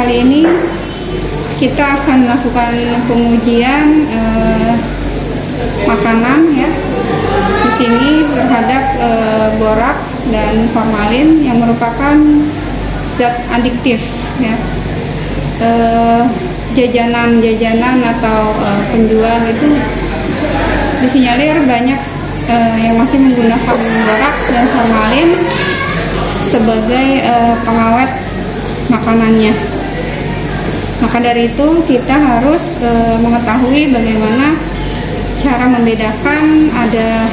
kali ini kita akan melakukan pengujian makanan ya di sini terhadap boraks dan formalin yang merupakan zat adiktif ya. Jajanan atau penjual itu disinyalir banyak yang masih menggunakan boraks dan formalin sebagai pengawet makanannya. Maka dari itu kita harus mengetahui bagaimana cara membedakan ada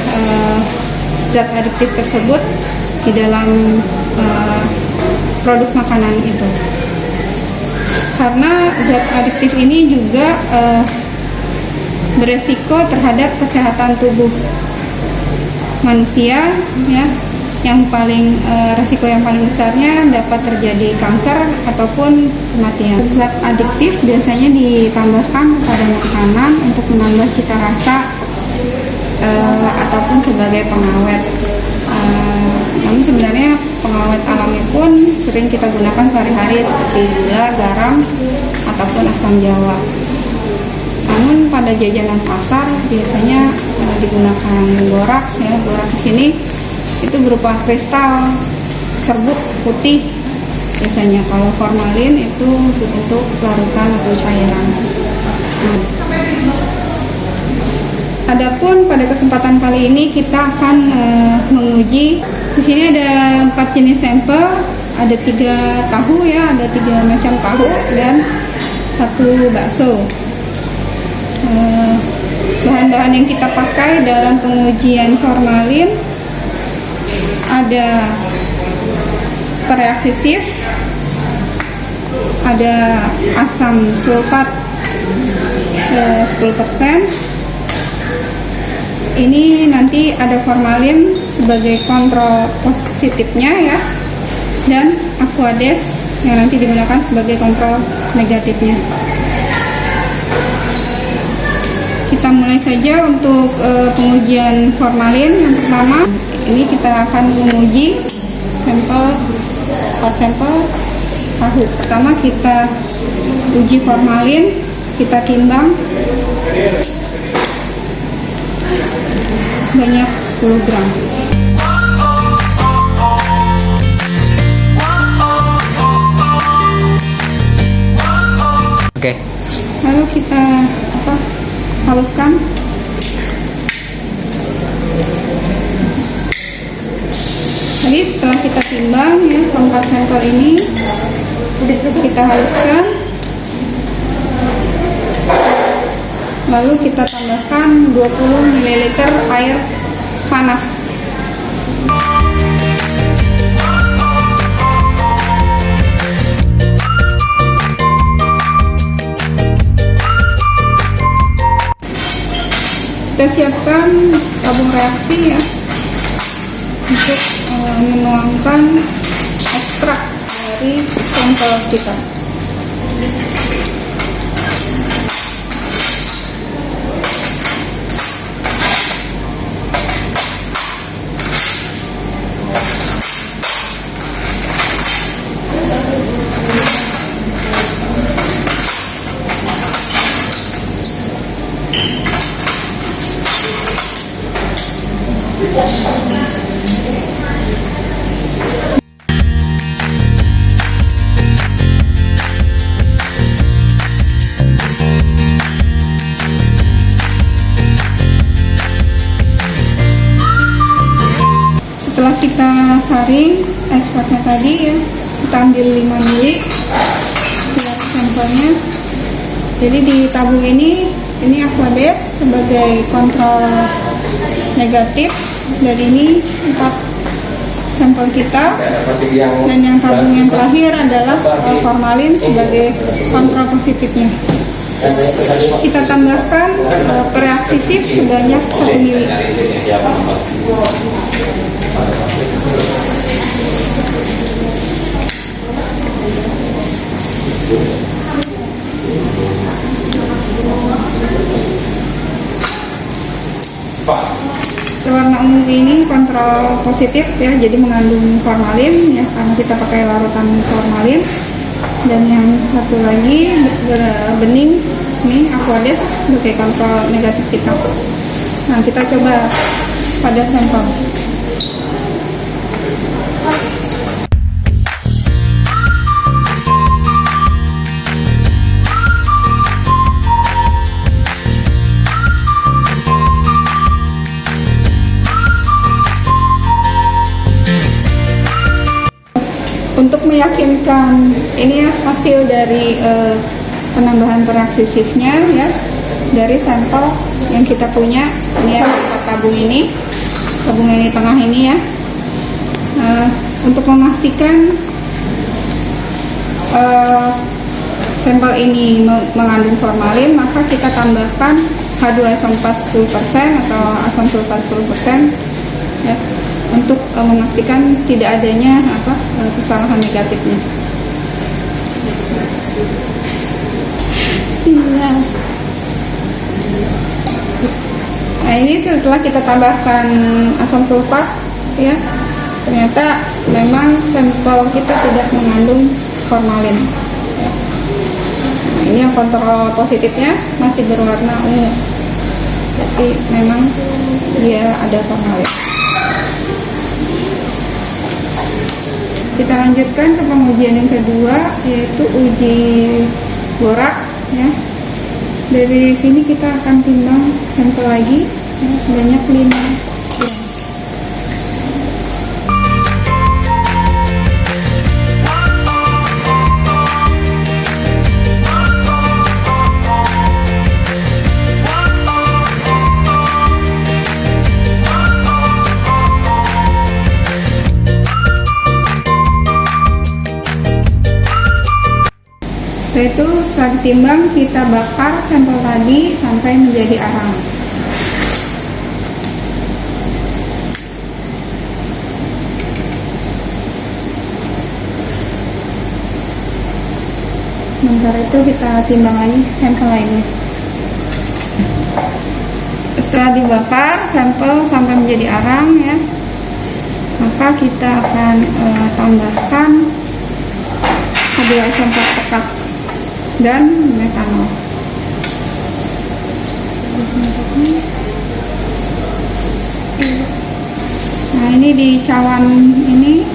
zat adiktif tersebut di dalam produk makanan itu. Karena zat adiktif ini juga beresiko terhadap kesehatan tubuh manusia ya. Yang paling resiko yang paling besarnya dapat terjadi kanker ataupun kematian. Zat adiktif biasanya ditambahkan pada makanan untuk menambah cita rasa ataupun sebagai pengawet. Namun sebenarnya pengawet alami pun sering kita gunakan sehari-hari seperti gula, garam, ataupun asam jawa. Namun pada jajanan pasar biasanya digunakan boraks ya. Boraks di sini itu berupa kristal serbuk putih biasanya. Kalau formalin itu bentuk larutan atau cairan. Adapun pada kesempatan kali ini kita akan menguji. Di sini ada 4 jenis sampel, ada 3 tahu ya, ada 3 macam tahu dan 1 bakso. Bahan-bahan yang kita pakai dalam pengujian formalin ada pereaksi SIF, ada asam sulfat 10%. Ini nanti ada formalin sebagai kontrol positifnya ya, dan aquades yang nanti digunakan sebagai kontrol negatifnya. Kita mulai saja untuk pengujian formalin. Yang pertama, ini kita akan menguji sampel 4 sampel tahu. Pertama kita uji formalin, kita timbang sebanyak 10 gram. Oke. Lalu kita haluskan. Jadi setelah kita timbang ya, 4 sampel ini kita haluskan. Lalu kita tambahkan 20 ml air panas. Kita siapkan tabung reaksi ya untuk menuangkan ekstrak dari sampel kita. Setelah kita saring ekstraknya tadi ya, kita ambil 5 ml lihat sampelnya. Jadi di tabung ini aquades sebagai kontrol negatif, dan ini 4 sampel kita, dan yang tabung yang terakhir adalah formalin sebagai kontrol positifnya. Kita tambahkan pereaksi SIF sebanyak 1 ml. Warna ungu ini kontrol positif ya, jadi mengandung formalin ya, karena kita pakai larutan formalin. dan yang satu lagi bening, ini Aquades sebagai kontrol negatif kita. Nah, kita coba pada sampel. Untuk meyakinkan ini ya hasil dari penambahan pereaksisifnya ya, dari sampel yang kita punya ini ya, tabung ini tengah ini ya. Untuk memastikan sampel ini mengandung formalin, maka kita tambahkan H2SO4 10% atau asam sulfat 10% ya, untuk memastikan tidak adanya kesalahan negatifnya. Nah, ini setelah kita tambahkan asam sulfat ya, ternyata memang sampel kita tidak mengandung formalin ya. Nah, ini yang kontrol positifnya masih berwarna ungu, jadi memang dia ada formalin. Kita lanjutkan ke pengujian yang kedua, yaitu uji borak ya. Dari sini kita akan timbang sampel lagi ya, sebanyak 5 gram. Setelah itu, setelah ditimbang, kita bakar sampel tadi sampai menjadi arang. Sementara itu kita timbang lagi sampel lainnya. Setelah dibakar sampel sampai menjadi arang ya, maka kita akan tambahkan H2SO4 pekat dan metanol. Nah, ini di cawan ini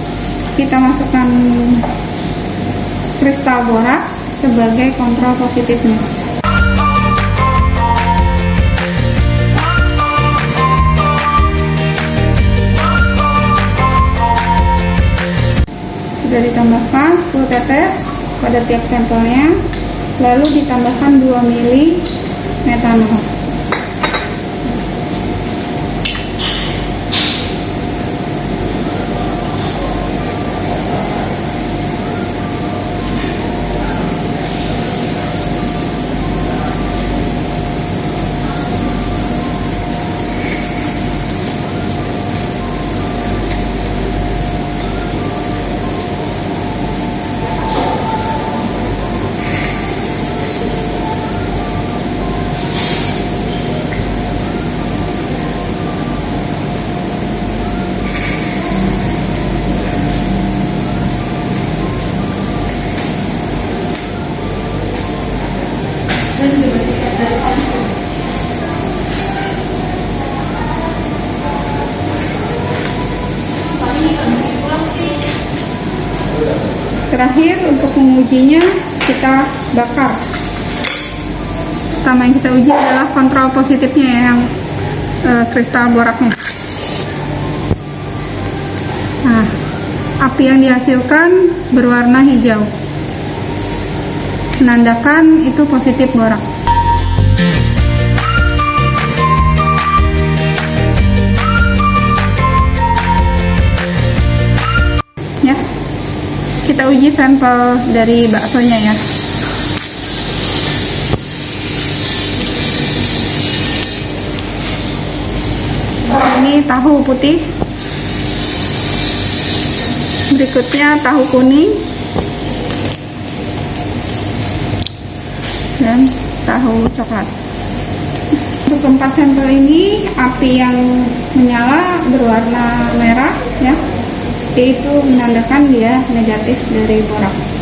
kita masukkan kristal borak sebagai kontrol positifnya. Sudah ditambahkan 10 tetes pada tiap sampelnya, lalu ditambahkan 2 mili metanol. Terakhir untuk mengujinya kita bakar. Pertama yang kita uji adalah kontrol positifnya ya, yang kristal boraknya. Nah, api yang dihasilkan berwarna hijau, menandakan itu positif borak. Ya, kita uji sampel dari baksonya ya. Ini tahu putih, berikutnya tahu kuning, dan tahu coklat. Untuk keempat sampel ini api yang menyala berwarna merah ya, itu menandakan dia negatif dari boraks.